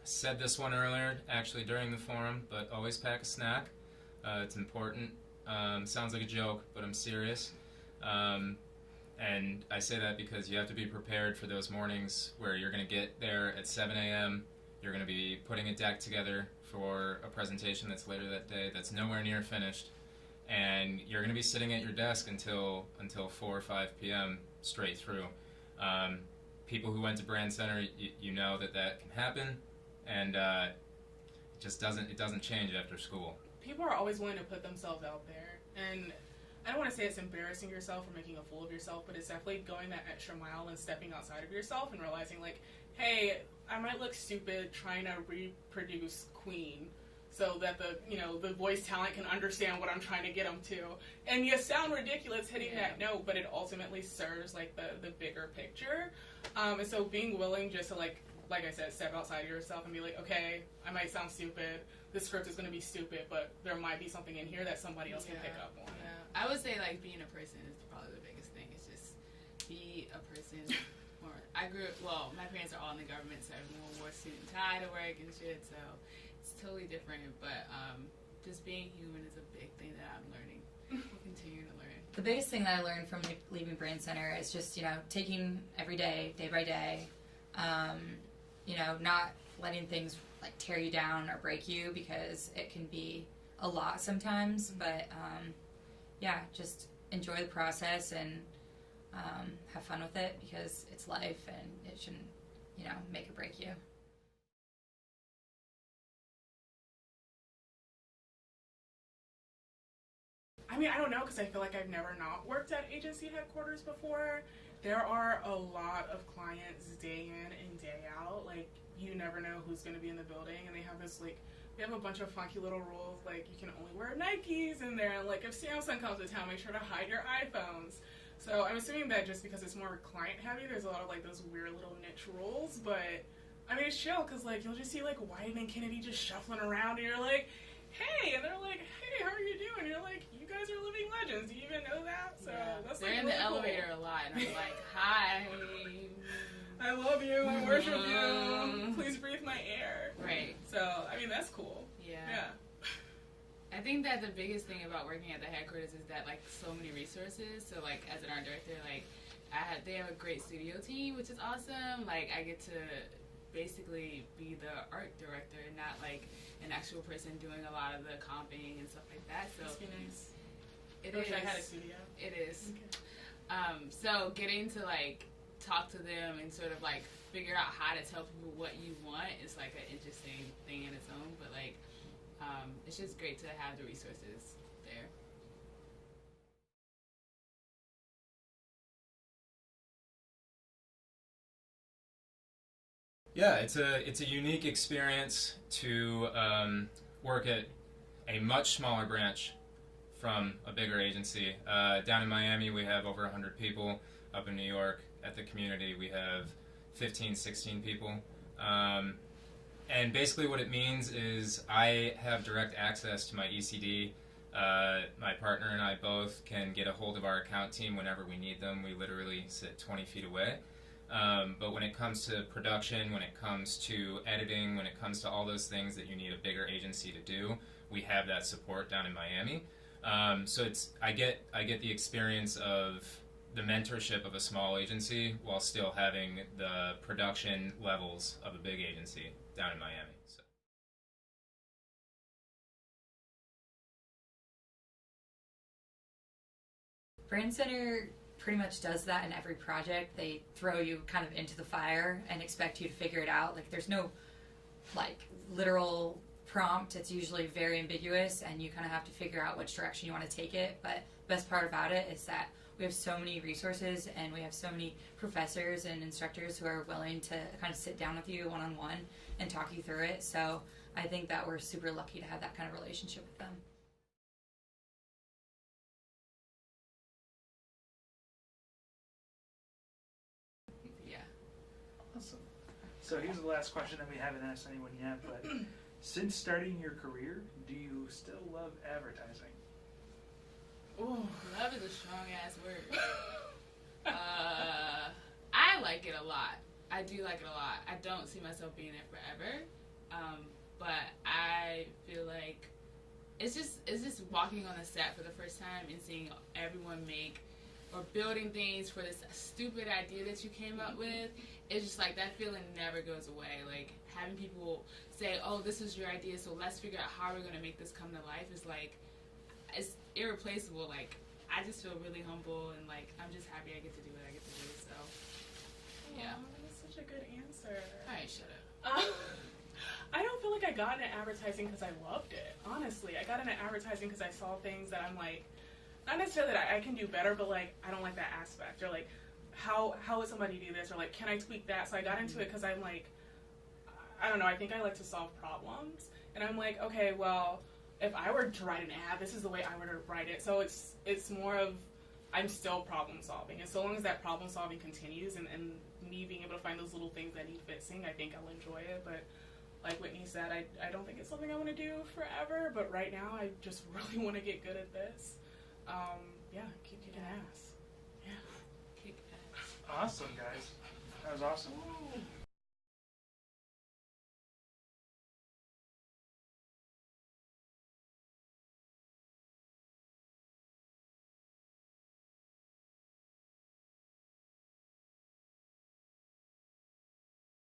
said this one earlier, actually during the forum, but always pack a snack. It's important. Sounds like a joke, but I'm serious. And I say that because you have to be prepared for those mornings where you're going to get there at 7 a.m., you're going to be putting a deck together for a presentation that's later that day that's nowhere near finished, and you're going to be sitting at your desk until 4 or 5 p.m. straight through. People who went to Brand Center, you know that can happen, and it doesn't change after school. People are always willing to put themselves out there, and I don't want to say it's embarrassing yourself or making a fool of yourself, but it's definitely going that extra mile and stepping outside of yourself and realizing, like, hey, I might look stupid trying to reproduce Queen so that the voice talent can understand what I'm trying to get them to. And you sound ridiculous hitting that note, but it ultimately serves, like, the bigger picture. And so being willing just to, like I said, step outside of yourself and be like, okay, I might sound stupid. This script is going to be stupid, but there might be something in here that somebody else can pick up on. Yeah. I would say, like, being a person is probably the biggest thing. It's just be a person. My parents are all in the government, so everyone wore a suit and tie to work and shit, so it's totally different. But just being human is a big thing that I'm learning. We'll continue to learn. The biggest thing that I learned from leaving Brand Center is just, taking every day, day by day, not letting things like tear you down or break you, because it can be a lot sometimes. But just enjoy the process and have fun with it, because it's life and it shouldn't make or break you. I mean, I don't know, because I feel like I've never not worked at agency headquarters before. There are a lot of clients day in and day out. Like, you never know who's going to be in the building, and they have this, like, they have a bunch of funky little rules, like, you can only wear Nikes in there, and, like, if Samsung comes to town, make sure to hide your iPhones. So I'm assuming that just because it's more client-heavy, there's a lot of, like, those weird little niche rules, but, I mean, it's chill, because, like, you'll just see, like, Wieden+Kennedy just shuffling around, and you're like, hey, and they're like, hey, how are you doing? And you're like, you guys are living legends. Do you even know that? So that's they're like in really the elevator cool. a lot, and I'm like, hi. I love you. I worship you. Please breathe my air. Right. So, I mean, that's cool. Yeah. I think that the biggest thing about working at the headquarters is that, like, so many resources. So, like, as an art director, like, they have a great studio team, which is awesome. Like, I get to basically be the art director and not, like, an actual person doing a lot of the comping and stuff like that. So Must be nice. It I wish is. I had a studio. It is. Okay. So getting to, like, talk to them and sort of, like, figure out how to tell people what you want is, like, an interesting thing in its own. But, like, it's just great to have the resources there. Yeah, it's a unique experience to work at a much smaller branch from a bigger agency. Down in Miami, we have over 100 people. Up in New York, at the community, we have 15, 16 people. And basically what it means is I have direct access to my ECD. My partner and I both can get a hold of our account team whenever we need them. We literally sit 20 feet away. But when it comes to production, when it comes to editing, when it comes to all those things that you need a bigger agency to do, we have that support down in Miami. So I get the experience of the mentorship of a small agency while still having the production levels of a big agency down in Miami. So. Brand Center pretty much does that in every project. They throw you kind of into the fire and expect you to figure it out. Like, there's no, like, literal prompt. It's usually very ambiguous, and you kind of have to figure out which direction you want to take it. But the best part about it is that we have so many resources, and we have so many professors and instructors who are willing to kind of sit down with you one-on-one and talk you through it. So I think that we're super lucky to have that kind of relationship with them. Awesome. So here's the last question that we haven't asked anyone yet, but since starting your career, do you still love advertising? Ooh, love is a strong ass word. I like it a lot. I do like it a lot. I don't see myself being there forever, But I feel like it's just walking on a set for the first time and seeing everyone make or building things for this stupid idea that you came up with. It's just like that feeling never goes away. Like having people say, "Oh, this is your idea, so let's figure out how we're gonna make this come to life," is like it's irreplaceable. Like I just feel really humble and like I'm just happy I get to do what I get to do. So yeah, that's such a good answer. All right, shut up. I don't feel like I got into advertising because I loved it. Honestly, I got into advertising because I saw things that I'm like, not necessarily that I can do better, but like I don't like that aspect, or like how would somebody do this, or like can I tweak that? So I got into it because I'm like, I don't know, I think I like to solve problems, and I'm like, okay, well, if I were to write an ad, this is the way I were to write it. So it's more of I'm still problem solving, and so long as that problem solving continues and me being able to find those little things that need fixing, I think I'll enjoy it. But like Whitney said, I don't think it's something I want to do forever, but right now I just really want to get good at this. Yeah, keep kicking ass. Yeah. Kick ass. Awesome, guys. That was awesome. Ooh.